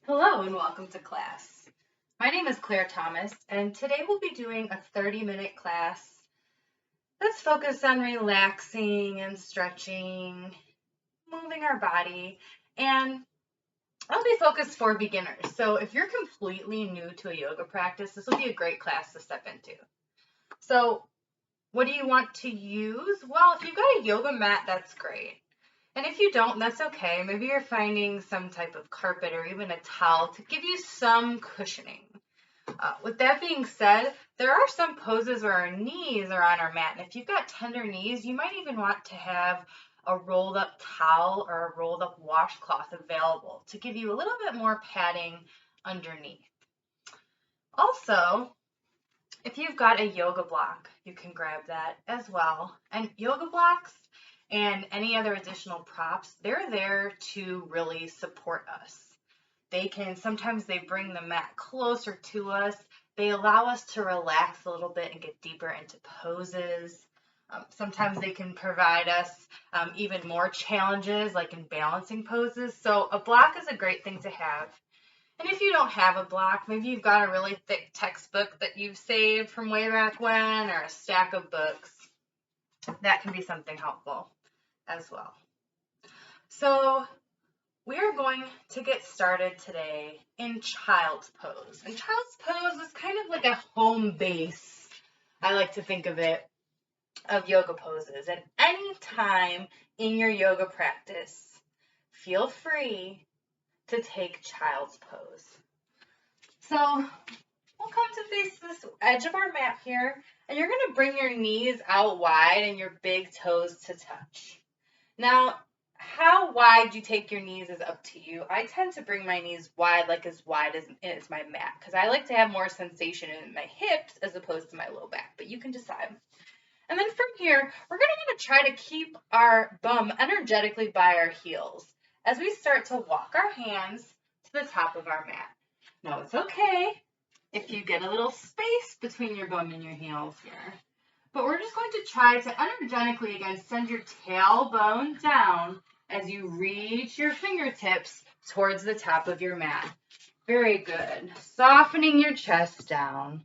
Hello and welcome to class. My name is Claire Thomas, and today we'll be doing a 30-minute class that's focused on relaxing and stretching, moving our body, and I'll be focused for beginners. So if you're completely new to a yoga practice, this will be a great class to step into. So what do you want to use? Well, if you've got a yoga mat, that's great. And if you don't, that's okay. Maybe you're finding some type of carpet or even a towel to give you some cushioning. With that being said, there are some poses where our knees are on our mat. And if you've got tender knees, you might even want to have a rolled up towel or a rolled up washcloth available to give you a little bit more padding underneath. Also, if you've got a yoga block, you can grab that as well. And yoga blocks and any other additional props, they're there to really support us. Sometimes they bring the mat closer to us. They allow us to relax a little bit and get deeper into poses. Sometimes they can provide us even more challenges, like in balancing poses. So a block is a great thing to have. And if you don't have a block, maybe you've got a really thick textbook that you've saved from way back when, or a stack of books. That can be something helpful as well. So we are going to get started today in child's pose. And child's pose is kind of like a home base, I like to think of it, of yoga poses. At any time in your yoga practice, feel free to take child's pose. So we'll come to face this edge of our mat here, and you're going to bring your knees out wide and your big toes to touch. Now, how wide you take your knees is up to you. I tend to bring my knees wide as my mat, because I like to have more sensation in my hips as opposed to my low back, but you can decide. And then from here, we're going to want to try to keep our bum energetically by our heels as we start to walk our hands to the top of our mat. Now, it's okay if you get a little space between your bum and your heels here. But we're just going to try to energetically, again, send your tailbone down as you reach your fingertips towards the top of your mat. Very good. Softening your chest down.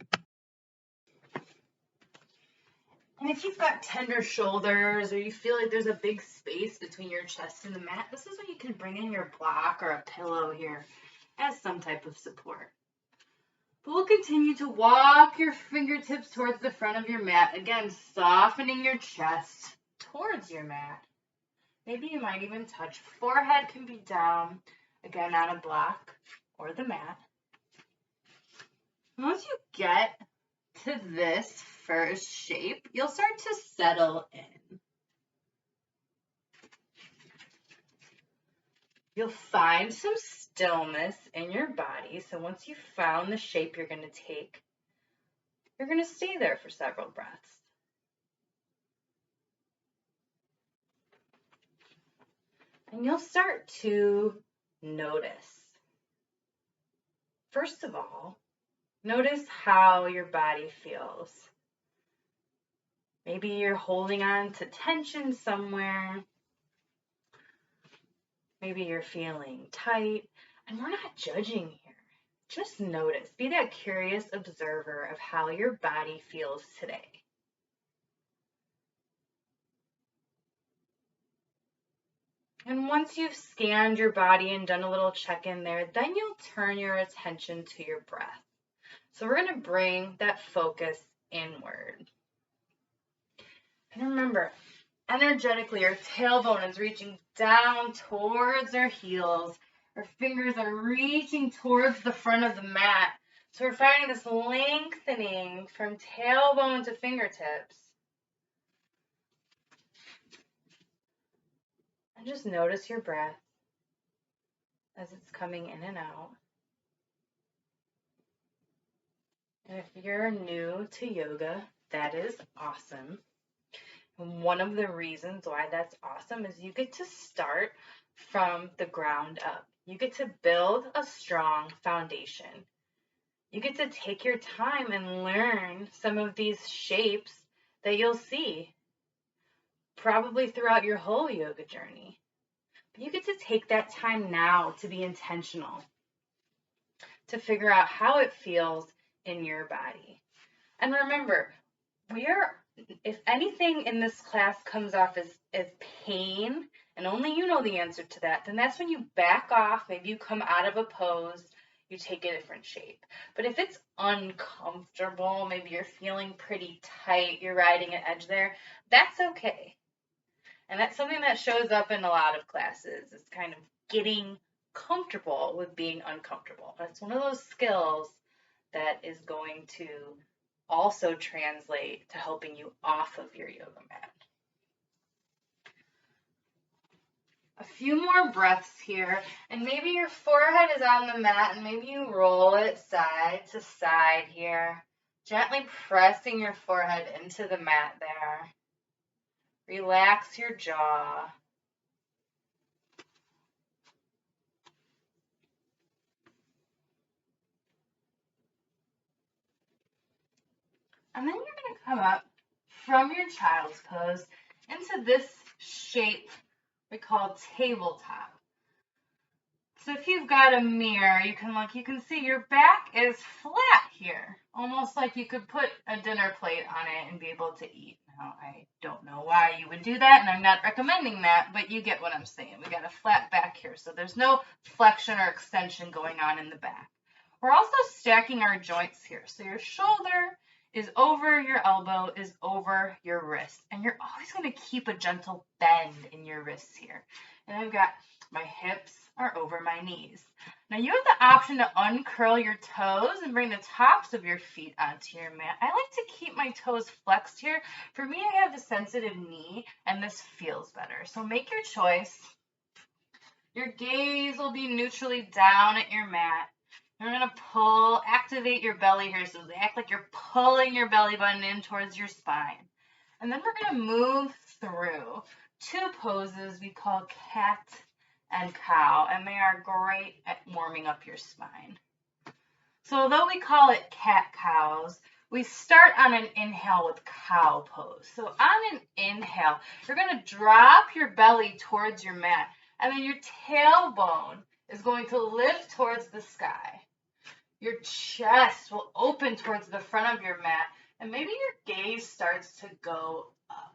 And if you've got tender shoulders or you feel like there's a big space between your chest and the mat, this is when you can bring in your block or a pillow here as some type of support. But we'll continue to walk your fingertips towards the front of your mat. Again, softening your chest towards your mat. Maybe you might even touch. Forehead can be down, again, on a block or the mat. Once you get to this first shape, you'll start to settle in. You'll find some stillness in your body. So once you've found the shape you're going to take, you're going to stay there for several breaths. And you'll start to notice. First of all, notice how your body feels. Maybe you're holding on to tension somewhere. Maybe you're feeling tight. And we're not judging here. Just notice. Be that curious observer of how your body feels today. And once you've scanned your body and done a little check-in there, then you'll turn your attention to your breath. So we're going to bring that focus inward. And remember, energetically, our tailbone is reaching down towards our heels. Our fingers are reaching towards the front of the mat. So we're finding this lengthening from tailbone to fingertips. And just notice your breath as it's coming in and out. And if you're new to yoga, that is awesome. And one of the reasons why that's awesome is you get to start from the ground up. You get to build a strong foundation. You get to take your time and learn some of these shapes that you'll see probably throughout your whole yoga journey. But you get to take that time now to be intentional. to figure out how it feels in your body. And remember, if anything in this class comes off as pain, and only you know the answer to that, then that's when you back off. Maybe you come out of a pose, you take a different shape. But if it's uncomfortable, maybe you're feeling pretty tight, you're riding an edge there, that's okay. And that's something that shows up in a lot of classes. It's kind of getting comfortable with being uncomfortable. That's one of those skills that is going to also translate to helping you off of your yoga mat. A few more breaths here, and maybe your forehead is on the mat, and maybe you roll it side to side here, gently pressing your forehead into the mat there. Relax your jaw. And then you're going to come up from your child's pose into this shape we call tabletop. So if you've got a mirror, you can look, you can see your back is flat here, almost like you could put a dinner plate on it and be able to eat. Now, I don't know why you would do that, and I'm not recommending that, but you get what I'm saying. We got a flat back here, so there's no flexion or extension going on in the back. We're also stacking our joints here. So your shoulder is over your elbow, is over your wrist, and you're always going to keep a gentle bend in your wrists here. And I've got my hips are over my knees. Now you have the option to uncurl your toes and bring the tops of your feet onto your mat. I like to keep my toes flexed here. For me, I have a sensitive knee, and this feels better. So make your choice. Your gaze will be neutrally down at your mat. You're going to activate your belly here, so act like you're pulling your belly button in towards your spine. And then we're going to move through two poses we call cat and cow, and they are great at warming up your spine. So although we call it cat-cows, we start on an inhale with cow pose. So on an inhale, you're going to drop your belly towards your mat, and then your tailbone is going to lift towards the sky. Your chest will open towards the front of your mat, and maybe your gaze starts to go up.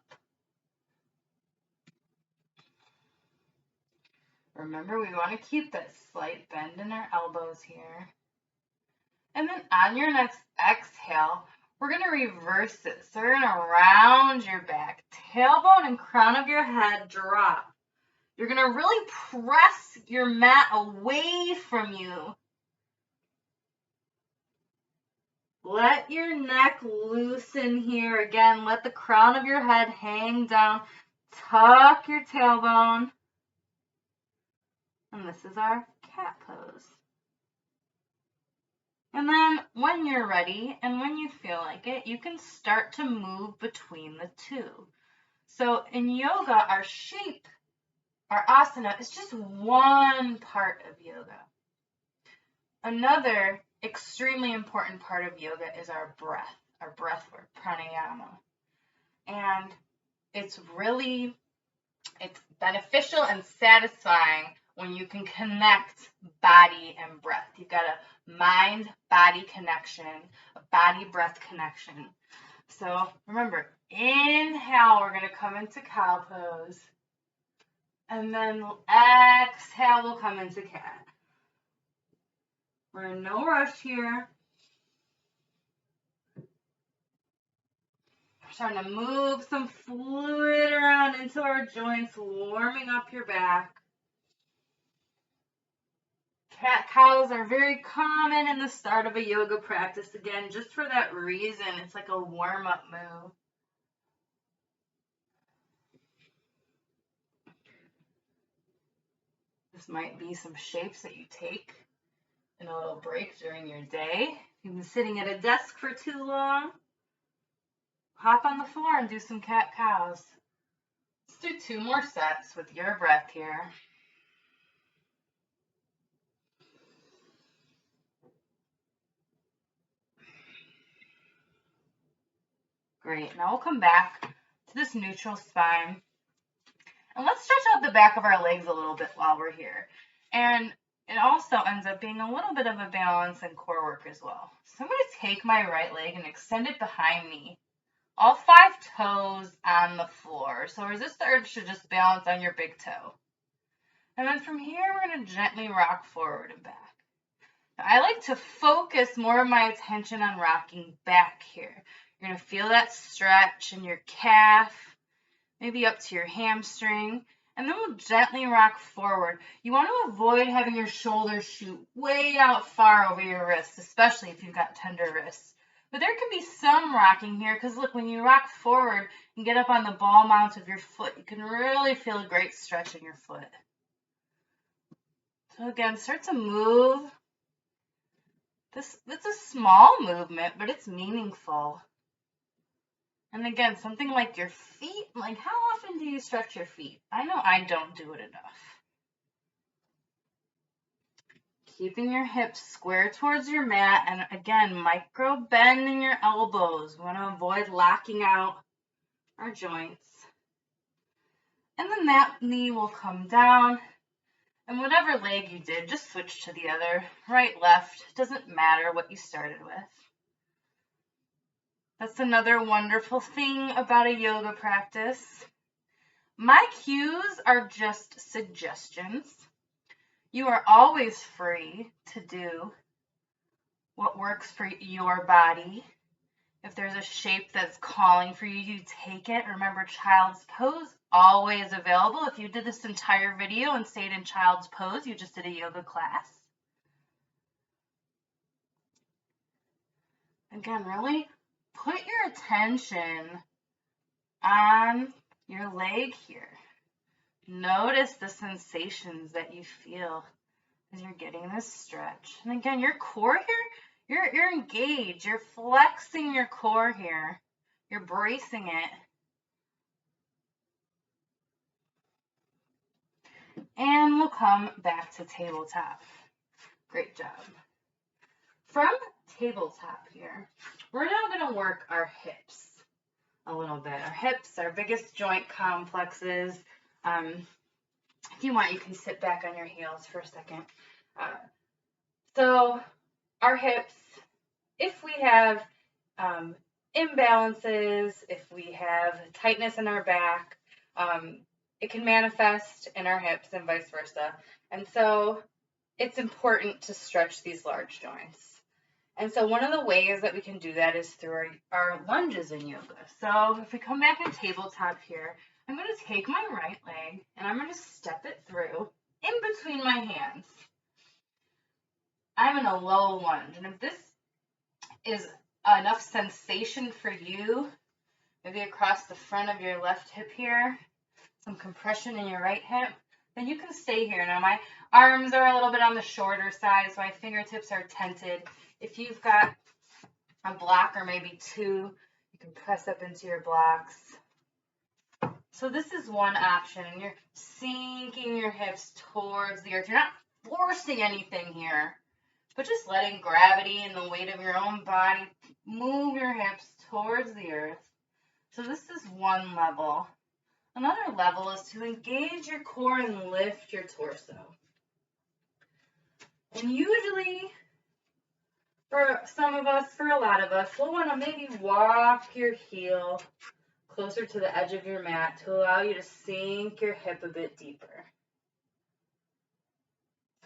Remember, we want to keep that slight bend in our elbows here. And then on your next exhale, we're going to reverse it. So you're going to round your back. Tailbone and crown of your head drop. You're going to really press your mat away from you. Let your neck loosen here. Again, let the crown of your head hang down. Tuck your tailbone. And this is our cat pose. And then when you're ready and when you feel like it, you can start to move between the two. So in yoga, our shape, our asana, is just one part of yoga. Another extremely important part of yoga is our breath work, pranayama. And it's beneficial and satisfying when you can connect body and breath. You've got a mind-body connection, a body-breath connection. So remember, inhale, we're going to come into cow pose. And then exhale, we'll come into cat. We're in no rush here. We're starting to move some fluid around into our joints, warming up your back. Cat-cows are very common in the start of a yoga practice. Again, just for that reason, it's like a warm-up move. This might be some shapes that you take in a little break during your day. If you've been sitting at a desk for too long, hop on the floor and do some cat-cows. Let's do 2 more sets with your breath here. Great. Now we'll come back to this neutral spine. And let's stretch out the back of our legs a little bit while we're here. And it also ends up being a little bit of a balance and core work as well. So I'm going to take my right leg and extend it behind me. All 5 toes on the floor. So resist the urge to just balance on your big toe. And then from here, we're going to gently rock forward and back. Now, I like to focus more of my attention on rocking back here. You're going to feel that stretch in your calf, maybe up to your hamstring. And then we'll gently rock forward. You want to avoid having your shoulders shoot way out far over your wrists, especially if you've got tender wrists. But there can be some rocking here because look, when you rock forward and get up on the ball mount of your foot, you can really feel a great stretch in your foot. So again, start to move. It's a small movement, but it's meaningful. And again, something like your feet, like how often do you stretch your feet? I know I don't do it enough. Keeping your hips square towards your mat, and again, micro bend in your elbows. We want to avoid locking out our joints. And then that knee will come down, and whatever leg you did, just switch to the other, right, left. Doesn't matter what you started with. That's another wonderful thing about a yoga practice. My cues are just suggestions. You are always free to do what works for your body. If there's a shape that's calling for you, you take it. Remember, child's pose, always available. If you did this entire video and stayed in child's pose, you just did a yoga class. Again, really put your attention on your leg here. Notice the sensations that you feel as you're getting this stretch. And again, your core here, you're engaged. You're flexing your core here. You're bracing it. And we'll come back to tabletop. Great job. From tabletop here, we're now going to work our hips a little bit. Our hips, our biggest joint complexes. If you want, you can sit back on your heels for a second. So our hips, if we have imbalances, if we have tightness in our back, it can manifest in our hips and vice versa. And so it's important to stretch these large joints. And so one of the ways that we can do that is through our lunges in yoga. So if we come back in tabletop here, I'm going to take my right leg and I'm going to step it through in between my hands. I'm in a low lunge. And if this is enough sensation for you, maybe across the front of your left hip here, some compression in your right hip, then you can stay here. Now my arms are a little bit on the shorter side, so my fingertips are tented. If you've got a block or maybe 2, you can press up into your blocks. So this is one option, and you're sinking your hips towards the earth. You're not forcing anything here, but just letting gravity and the weight of your own body move your hips towards the earth. So this is one level. Another level is to engage your core and lift your torso. And usually, for some of us, for a lot of us, we'll want to maybe walk your heel closer to the edge of your mat to allow you to sink your hip a bit deeper.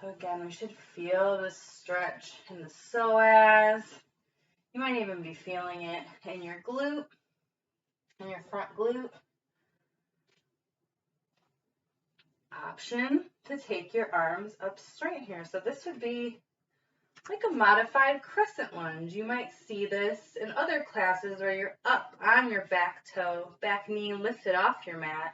So again, we should feel the stretch in the psoas. You might even be feeling it in your glute, in your front glute. Option to take your arms up straight here. So this would be like a modified crescent lunge. You might see this in other classes where you're up on your back toe, back knee lifted off your mat.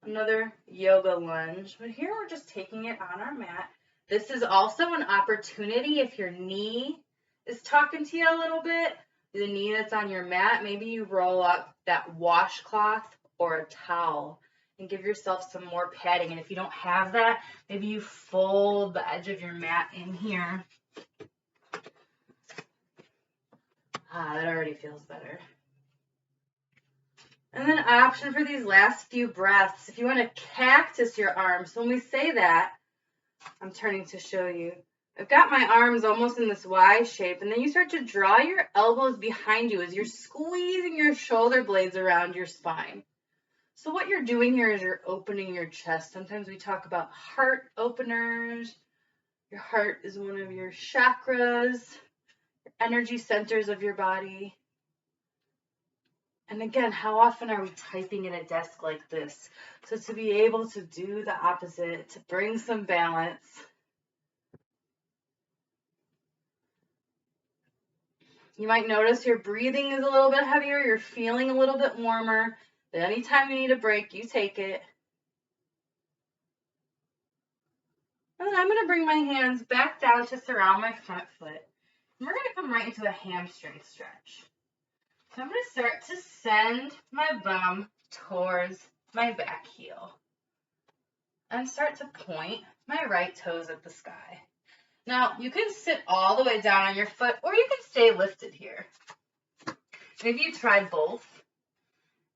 Another yoga lunge, but here we're just taking it on our mat. This is also an opportunity if your knee is talking to you a little bit, the knee that's on your mat, maybe you roll up that washcloth or a towel and give yourself some more padding. And if you don't have that, maybe you fold the edge of your mat in here. That already feels better. And then option for these last few breaths, if you want to cactus your arms. So when we say that, I'm turning to show you. I've got my arms almost in this Y shape, and then you start to draw your elbows behind you as you're squeezing your shoulder blades around your spine. So what you're doing here is you're opening your chest. Sometimes we talk about heart openers. Your heart is one of your chakras, your energy centers of your body. And again, how often are we typing at a desk like this? So to be able to do the opposite, to bring some balance. You might notice your breathing is a little bit heavier, you're feeling a little bit warmer. But anytime you need a break, you take it. And then I'm going to bring my hands back down to surround my front foot. And we're going to come right into a hamstring stretch. So I'm going to start to send my bum towards my back heel. And start to point my right toes at the sky. Now, you can sit all the way down on your foot, or you can stay lifted here. Maybe you try both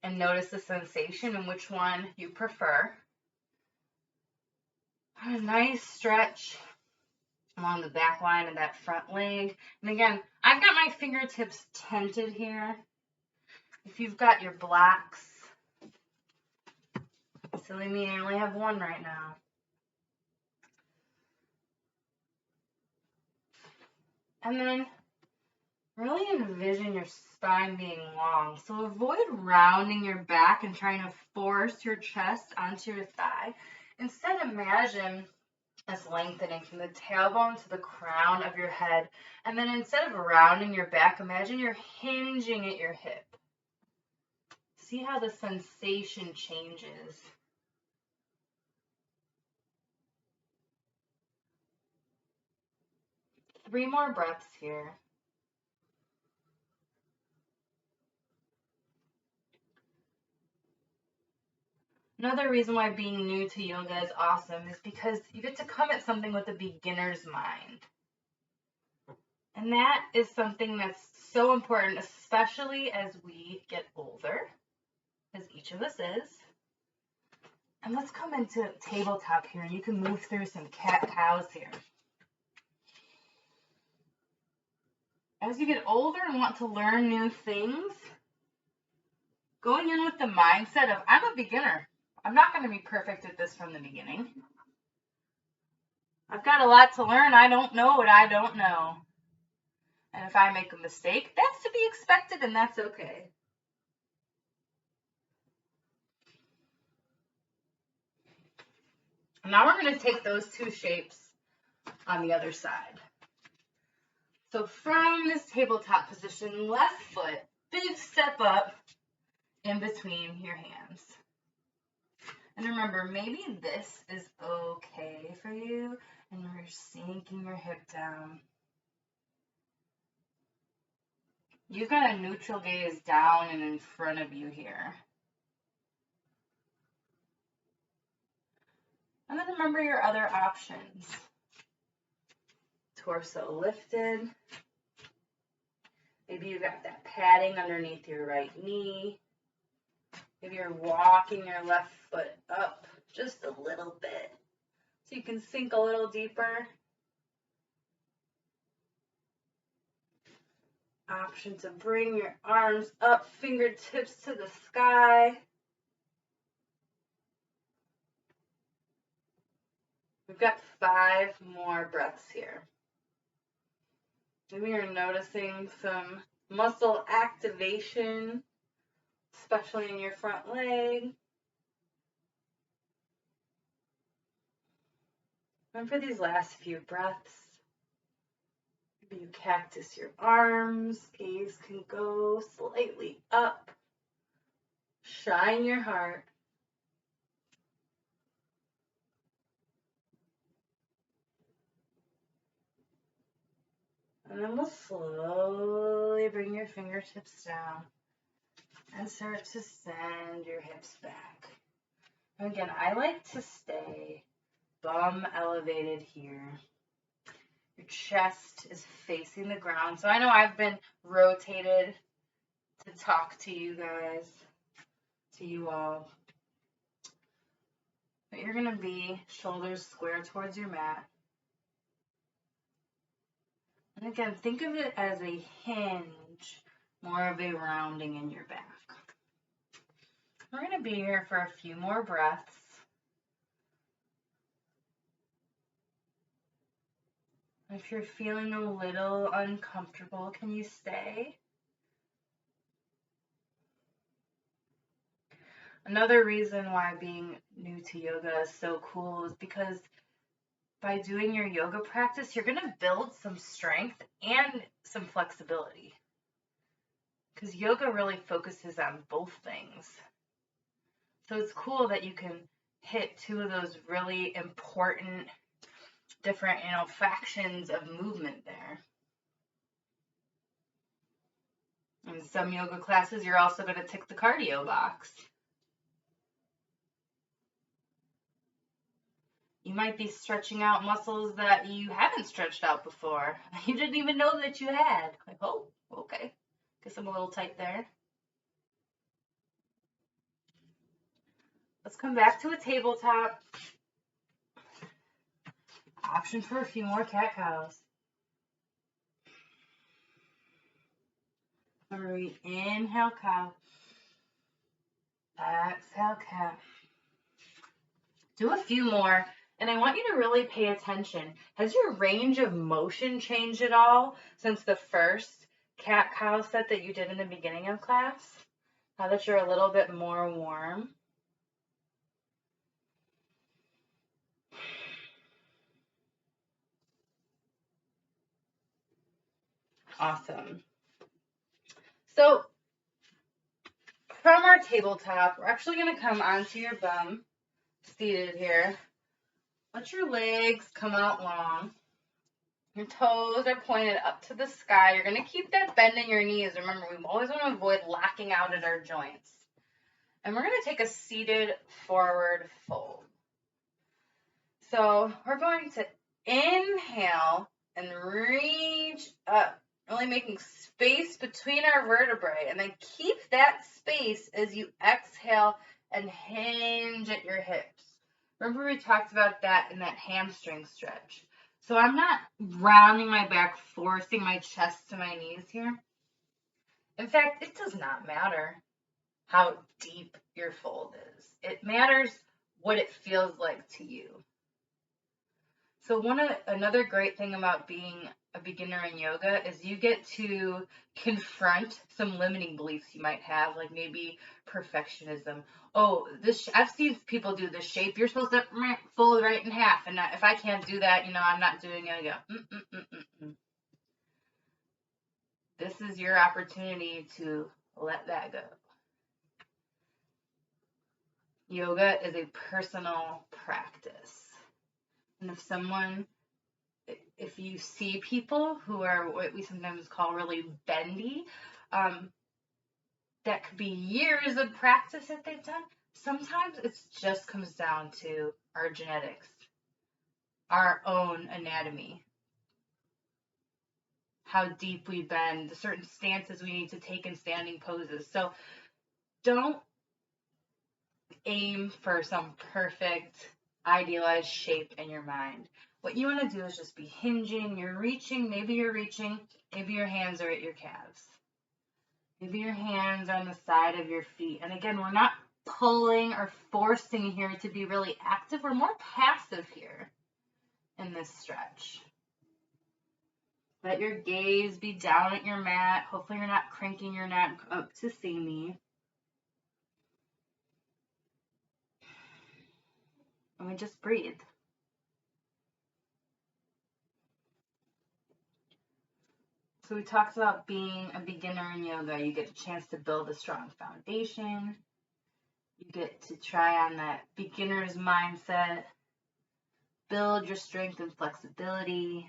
and notice the sensation and which one you prefer. A nice stretch along the back line of that front leg. And again, I've got my fingertips tented here. If you've got your blocks, silly me, I only have one right now. And then really envision your spine being long. So avoid rounding your back and trying to force your chest onto your thigh. Instead, imagine us lengthening from the tailbone to the crown of your head. And then instead of rounding your back, imagine you're hinging at your hip. See how the sensation changes. Three more breaths here. Another reason why being new to yoga is awesome is because you get to come at something with a beginner's mind. And that is something that's so important, especially as we get older, as each of us is. And let's come into tabletop here, and you can move through some cat-cows here. As you get older and want to learn new things, going in with the mindset of, I'm a beginner. I'm not going to be perfect at this from the beginning. I've got a lot to learn. I don't know what I don't know. And if I make a mistake, that's to be expected, and that's okay. Now we're going to take those two shapes on the other side. So from this tabletop position, left foot, big step up in between your hands. And remember, maybe this is okay for you, and you're sinking your hip down. You've got a neutral gaze down and in front of you here. And then remember your other options. Torso lifted. Maybe you got that padding underneath your right knee. Maybe you're walking your left foot up just a little bit so you can sink a little deeper. Option to bring your arms up, fingertips to the sky. We've got 5 more breaths here. Maybe you're noticing some muscle activation, especially in your front leg. And for these last few breaths, maybe you cactus your arms, gaze can go slightly up. Shine your heart. And then we'll slowly bring your fingertips down and start to send your hips back. And again, I like to stay bum elevated here. Your chest is facing the ground. So I know I've been rotated to talk to you guys, to you all. But you're going to be shoulders square towards your mat. And again, think of it as a hinge, more of a rounding in your back. We're going to be here for a few more breaths. If you're feeling a little uncomfortable, can you stay? Another reason why being new to yoga is so cool is because by doing your yoga practice, you're going to build some strength and some flexibility. Because yoga really focuses on both things. So it's cool that you can hit two of those really important different, factions of movement there. In some yoga classes, you're also going to tick the cardio box. You might be stretching out muscles that you haven't stretched out before. You didn't even know that you had. Like, oh, okay. Guess I'm a little tight there. Let's come back to a tabletop. Option for a few more cat-cows. Inhale, cow. Exhale, cat. Do a few more, and I want you to really pay attention. Has your range of motion changed at all since the first cat-cow set that you did in the beginning of class? Now that you're a little bit more warm. Awesome. So from our tabletop, we're actually going to come onto your bum, seated here. Let your legs come out long. Your toes are pointed up to the sky. You're going to keep that bend in your knees. Remember, we always want to avoid locking out at our joints. And we're going to take a seated forward fold. So we're going to inhale and reach up, really making space between our vertebrae. And then keep that space as you exhale and hinge at your hips. Remember we talked about that in that hamstring stretch. So I'm not rounding my back, forcing my chest to my knees here. In fact, it does not matter how deep your fold is. It matters what it feels like to you. So another great thing about being a beginner in yoga is you get to confront some limiting beliefs you might have, like maybe perfectionism. Oh, I've seen people do this shape. You're supposed to fold right in half, and if I can't do that, I'm not doing yoga. This is your opportunity to let that go. Yoga is a personal practice. And if you see people who are what we sometimes call really bendy, that could be years of practice that they've done. Sometimes it just comes down to our genetics, our own anatomy, how deep we bend, the certain stances we need to take in standing poses. So don't aim for some perfect, idealized shape in your mind. What you want to do is just be hinging. Maybe your hands are at your calves. Maybe your hands are on the side of your feet. And again, we're not pulling or forcing here to be really active. We're more passive here in this stretch. Let your gaze be down at your mat. Hopefully you're not cranking your neck up to see me. And we just breathe. So we talked about being a beginner in yoga. You get a chance to build a strong foundation. You get to try on that beginner's mindset. Build your strength and flexibility.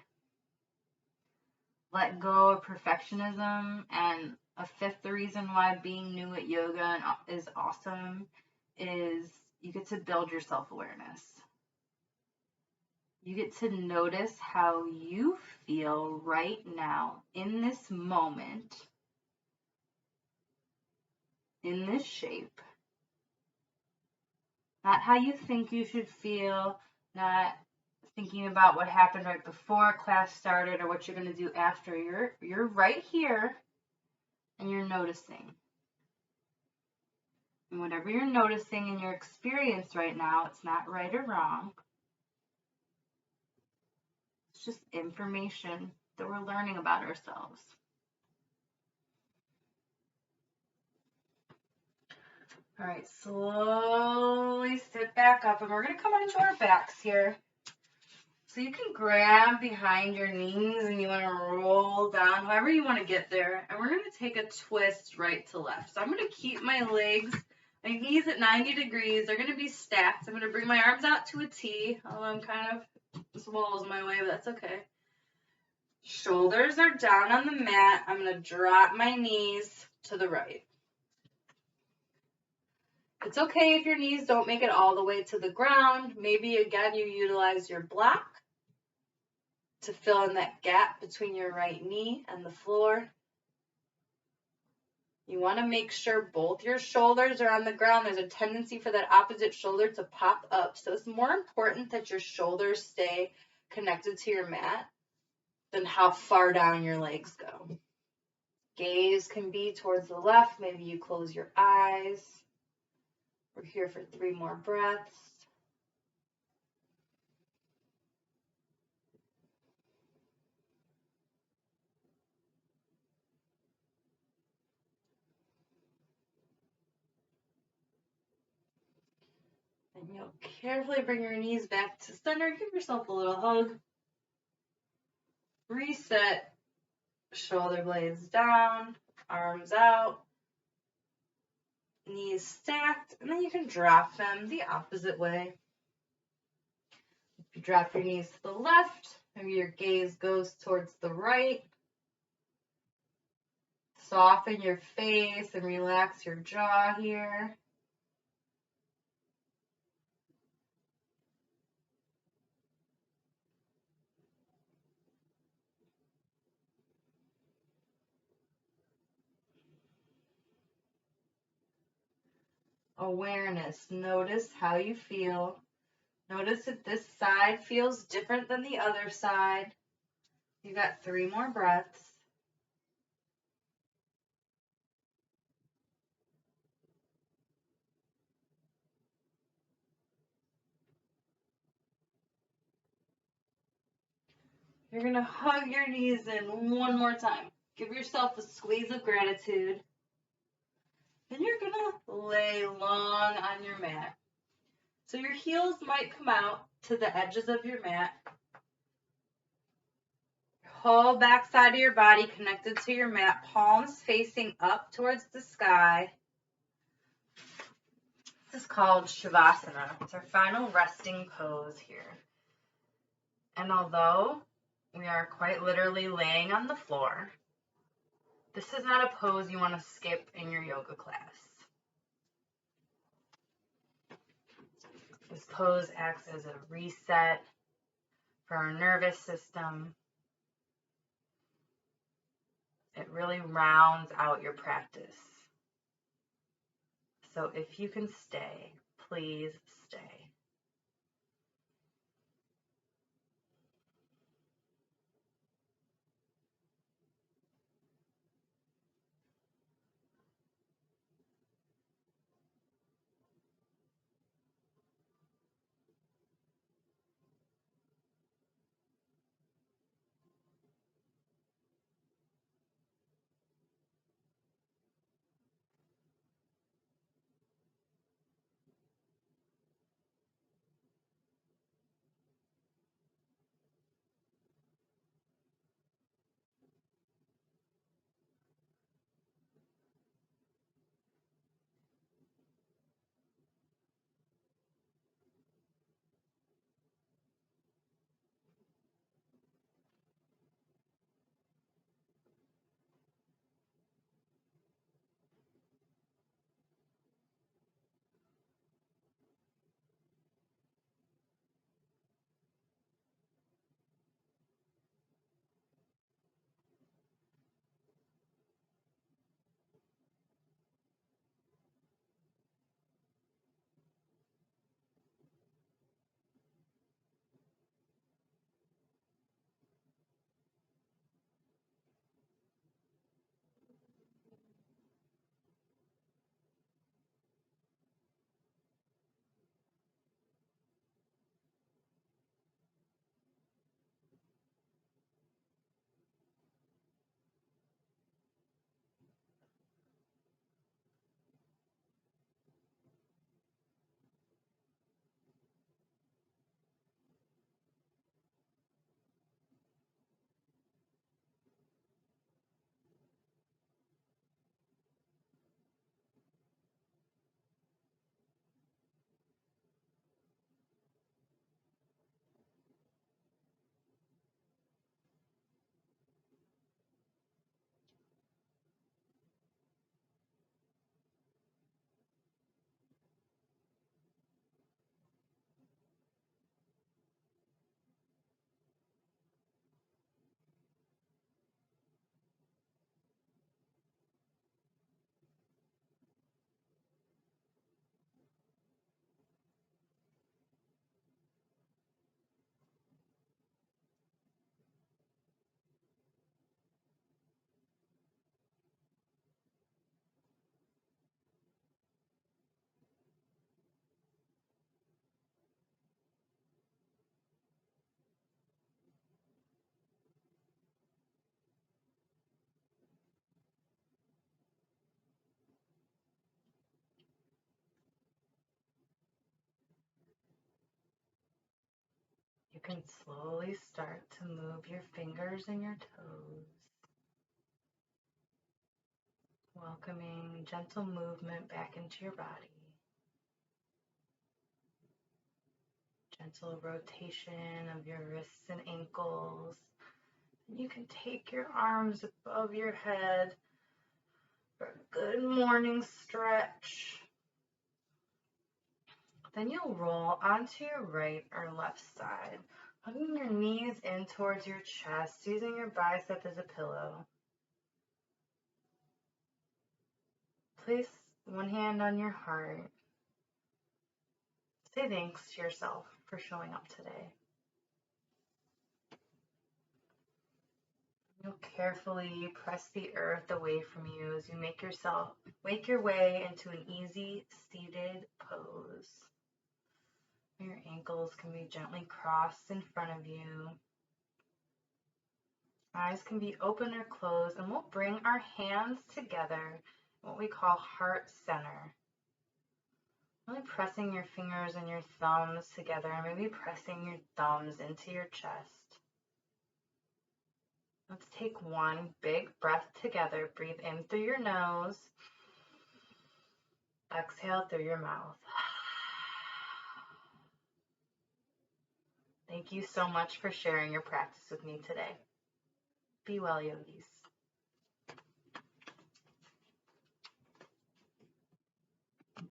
Let go of perfectionism. And a fifth reason why being new at yoga is awesome is you get to build your self-awareness. You get to notice how you feel right now in this moment, in this shape. not how you think you should feel, not thinking about what happened right before class started or what you're going to do after. You're right here and you're noticing. And whatever you're noticing in your experience right now, it's not right or wrong. It's just information that we're learning about ourselves. All right, slowly sit back up, and we're going to come onto our backs here. So you can grab behind your knees and you want to roll down, however you want to get there. And we're going to take a twist right to left. So I'm going to keep my legs, my knees at 90 degrees. They're going to be stacked. I'm going to bring my arms out to a T, although I'm kind of, this wall is my way, but that's okay. Shoulders are down on the mat. I'm going to drop my knees to the right. It's okay if your knees don't make it all the way to the ground. Maybe, again, you utilize your block to fill in that gap between your right knee and the floor. You want to make sure both your shoulders are on the ground. There's a tendency for that opposite shoulder to pop up. So it's more important that your shoulders stay connected to your mat than how far down your legs go. Gaze can be towards the left. Maybe you close your eyes. We're here for 3 more breaths. And you'll carefully bring your knees back to center. Give yourself a little hug. Reset. Shoulder blades down, arms out, knees stacked, and then you can drop them the opposite way. If you drop your knees to the left, maybe your gaze goes towards the right. Soften your face and relax your jaw here. Awareness. Notice how you feel. Notice if this side feels different than the other side. You got 3 more breaths. You're going to hug your knees in one more time. Give yourself a squeeze of gratitude. Then you're going to lay long on your mat. So your heels might come out to the edges of your mat. Whole back side of your body connected to your mat, palms facing up towards the sky. This is called savasana. It's our final resting pose here. And although we are quite literally laying on the floor, this is not a pose you want to skip in your yoga class. This pose acts as a reset for our nervous system. It really rounds out your practice. So if you can stay, please stay. can slowly start to move your fingers and your toes, welcoming gentle movement back into your body. Gentle rotation of your wrists and ankles. You can take your arms above your head for a good morning stretch. Then you'll roll onto your right or left side, hugging your knees in towards your chest, using your bicep as a pillow. Place one hand on your heart. Say thanks to yourself for showing up today. You'll carefully press the earth away from you as you make your way into an easy seated pose. Your ankles can be gently crossed in front of you. Eyes can be open or closed, and we'll bring our hands together in what we call heart center. Really pressing your fingers and your thumbs together, and maybe pressing your thumbs into your chest. Let's take one big breath together. Breathe in through your nose. Exhale through your mouth. Thank you so much for sharing your practice with me today. Be well, yogis.